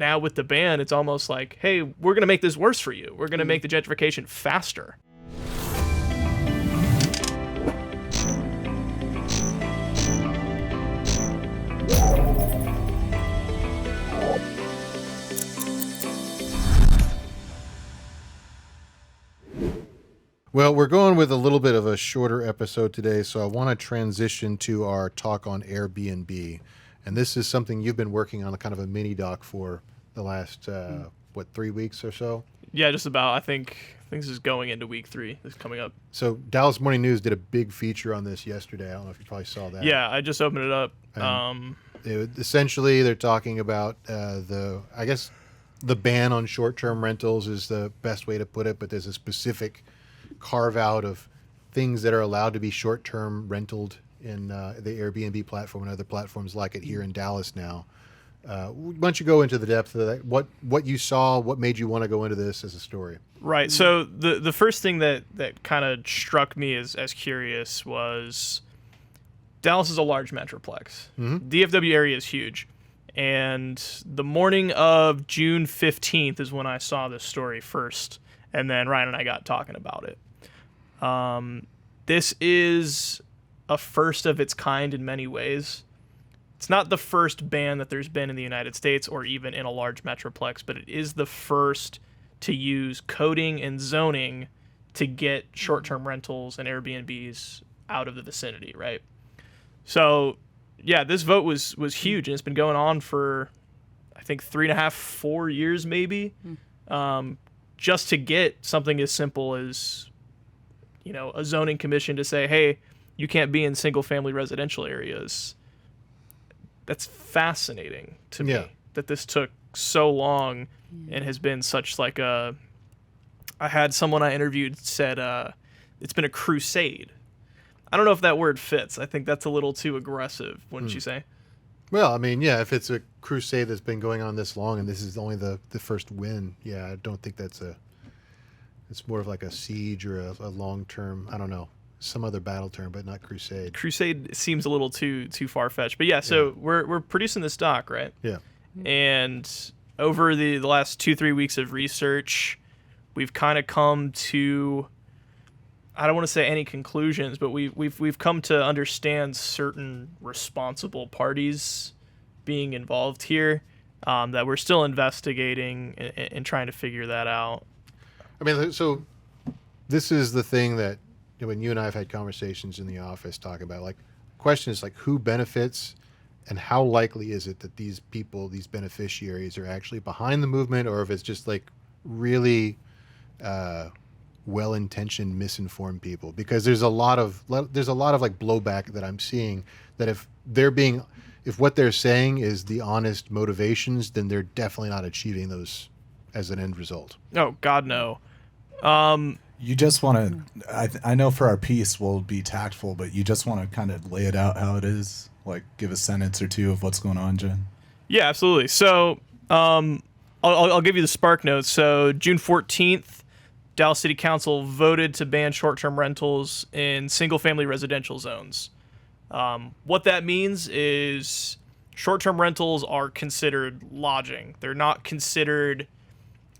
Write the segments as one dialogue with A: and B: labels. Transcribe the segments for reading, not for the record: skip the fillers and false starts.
A: now with the ban, it's almost like, hey, we're going to make this worse for you. We're going to make the gentrification faster.
B: Well, we're going with a little bit of a shorter episode today, so I want to transition to our talk on Airbnb. And this is something you've been working on, kind of a mini doc for the last, 3 weeks or so?
A: Yeah, just about. I think this is going into week 3. This is coming up.
B: So Dallas Morning News did a big feature on this yesterday. I don't know if you probably saw that.
A: Yeah, I just opened it up.
B: Essentially, they're talking about the ban on short-term rentals is the best way to put it, but there's a specific carve out of things that are allowed to be short-term rented in the Airbnb platform and other platforms like it here in Dallas now. Why don't you go into the depth of that? What you saw, what made you want to go into this as a story?
A: Right. So the first thing that kind of struck me as curious was Dallas is a large metroplex.
B: Mm-hmm.
A: DFW area is huge. And the morning of June 15th is when I saw this story first. And then Ryan and I got talking about it. This is a first of its kind in many ways. It's not the first ban that there's been in the United States or even in a large metroplex, but it is the first to use coding and zoning to get short-term rentals and Airbnbs out of the vicinity, right? So, yeah, this vote was huge, and it's been going on for, I think, 3.5, 4 years maybe. Just to get something as simple as, a zoning commission to say, hey, you can't be in single-family residential areas. That's fascinating to me that this took so long and has been such like I had someone I interviewed said it's been a crusade. I don't know if that word fits. I think that's a little too aggressive, wouldn't you say?
B: Well, I mean, yeah, if it's a crusade that's been going on this long and this is only the first win, yeah, I don't think it's more of like a siege or a long-term, I don't know, some other battle term, but not crusade.
A: Crusade seems a little too far-fetched. But yeah, so we're producing this doc, right?
B: Yeah.
A: And over the last 2-3 weeks of research, we've kind of come to, I don't want to say any conclusions, but we've come to understand certain responsible parties being involved here that we're still investigating and trying to figure that out.
B: I mean, so this is the thing that when you and I have had conversations in the office talking about, like, question is like who benefits and how likely is it that these people, these beneficiaries are actually behind the movement, or if it's just like really well-intentioned, misinformed people, because there's a lot of like blowback that I'm seeing that if what they're saying is the honest motivations, then they're definitely not achieving those as an end result.
A: Oh God, no.
C: You just want to, I know for our piece we'll be tactful, but you just want to kind of lay it out how it is, like give a sentence or two of what's going on, Jen.
A: Yeah, absolutely. So I'll give you the spark notes. So June 14th, Dallas City Council voted to ban short-term rentals in single-family residential zones. What that means is short-term rentals are considered lodging. They're not considered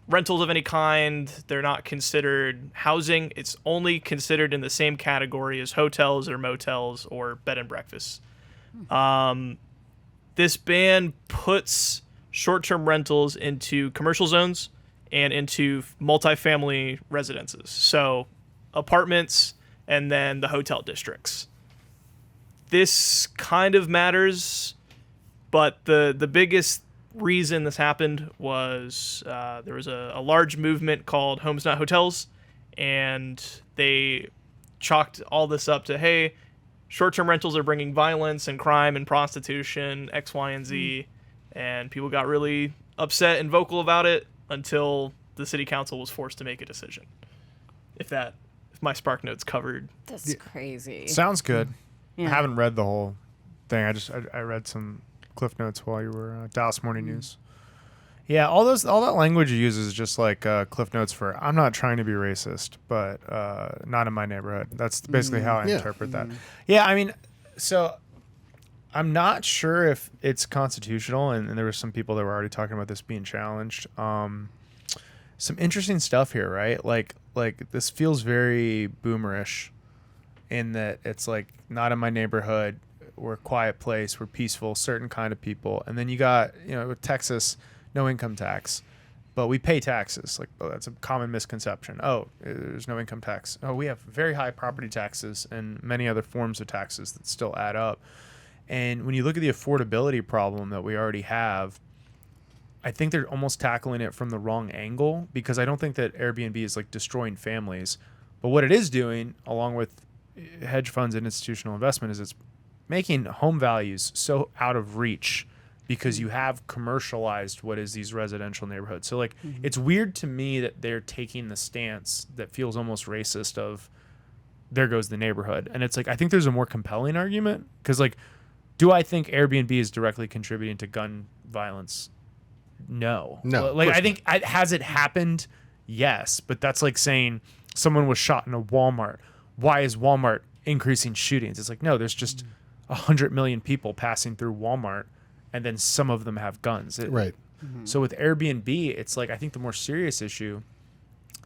A: rentals of any kind. They're not considered housing. It's only considered in the same category as hotels or motels or bed and breakfasts. This ban puts short-term rentals into commercial zones and into multifamily residences. So apartments and then the hotel districts. This kind of matters, but the biggest reason this happened was there was a large movement called Homes Not Hotels, and they chalked all this up to, hey, short-term rentals are bringing violence and crime and prostitution, X, Y, and Z, and people got really upset and vocal about it until the city council was forced to make a decision. If my spark notes covered.
D: That's crazy.
E: Sounds good.
D: Yeah.
E: I haven't read the whole thing. I read some Cliff Notes while you were Dallas Morning News. Yeah, all that language you use is just like Cliff Notes for I'm not trying to be racist, but not in my neighborhood. That's basically how I interpret that. Yeah, I mean, so I'm not sure if it's constitutional, and there were some people that were already talking about this being challenged. Some interesting stuff here, right? Like this feels very boomerish in that it's like not in my neighborhood. We're a quiet place. We're peaceful, certain kind of people. And then you got, with Texas, no income tax, but we pay taxes. Like, oh, that's a common misconception. Oh, there's no income tax. Oh, we have very high property taxes and many other forms of taxes that still add up. And when you look at the affordability problem that we already have, I think they're almost tackling it from the wrong angle, because I don't think that Airbnb is like destroying families. But what it is doing, along with hedge funds and institutional investment, is it's making home values so out of reach because you have commercialized what is these residential neighborhoods. So like, it's weird to me that they're taking the stance that feels almost racist of there goes the neighborhood. And it's like, I think there's a more compelling argument, because like, do I think Airbnb is directly contributing to gun violence? No. Like, I think, has it happened? Yes. But that's like saying someone was shot in a Walmart. Why is Walmart increasing shootings? It's like, no, there's just 100 million people passing through Walmart, and then some of them have guns.
B: Right.
E: So with Airbnb, it's like, I think the more serious issue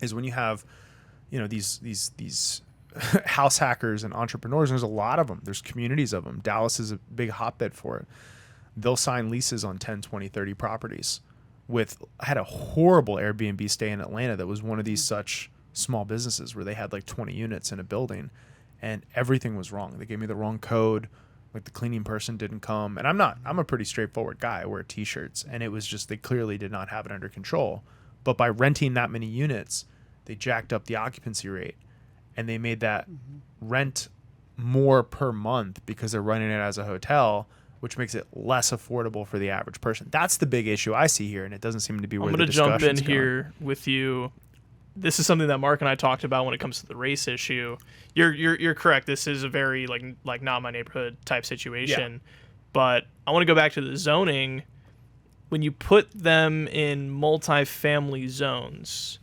E: is when you have, these house hackers and entrepreneurs. And there's a lot of them. There's communities of them. Dallas is a big hotbed for it. They'll sign leases on 10, 20, 30 properties. I had a horrible Airbnb stay in Atlanta that was one of these such small businesses where they had like 20 units in a building, and everything was wrong. They gave me the wrong code. Like, the cleaning person didn't come. And I'm a pretty straightforward guy. I wear t-shirts, and it was just, they clearly did not have it under control. But by renting that many units, they jacked up the occupancy rate, and they made that rent more per month because they're running it as a hotel, which makes it less affordable for the average person. That's the big issue I see here, and it doesn't seem to be where the discussion's going.
A: I'm going to jump in here with you. This is something that Mark and I talked about when it comes to the race issue. You're correct. This is a very like not my neighborhood type situation. Yeah. But I want to go back to the zoning. When you put them in multifamily zones,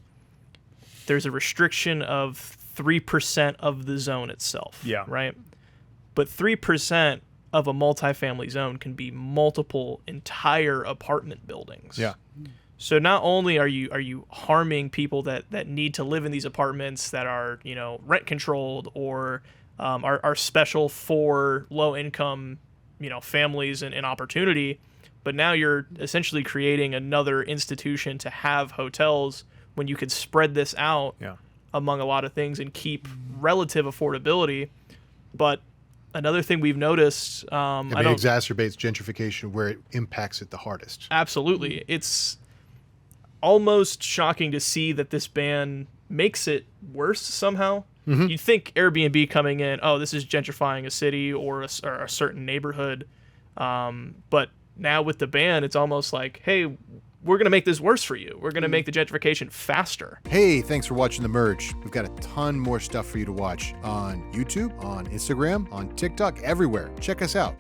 A: there's a restriction of 3% of the zone itself.
E: Yeah.
A: Right? But 3% of a multifamily zone can be multiple entire apartment buildings.
E: Yeah.
A: So not only are you harming people that need to live in these apartments that are, rent controlled or are special for low income, families and opportunity, but now you're essentially creating another institution to have hotels when you could spread this out among a lot of things and keep relative affordability. But another thing we've noticed,
B: it exacerbates gentrification where it impacts it the hardest.
A: Absolutely. It's almost shocking to see that this ban makes it worse somehow. You'd think Airbnb coming in, oh, this is gentrifying a city or a certain neighborhood. But now with the ban, it's almost like, hey, we're going to make this worse for you. We're going to make the gentrification faster.
B: Hey, thanks for watching The Merge. We've got a ton more stuff for you to watch on YouTube, on Instagram, on TikTok, everywhere. Check us out.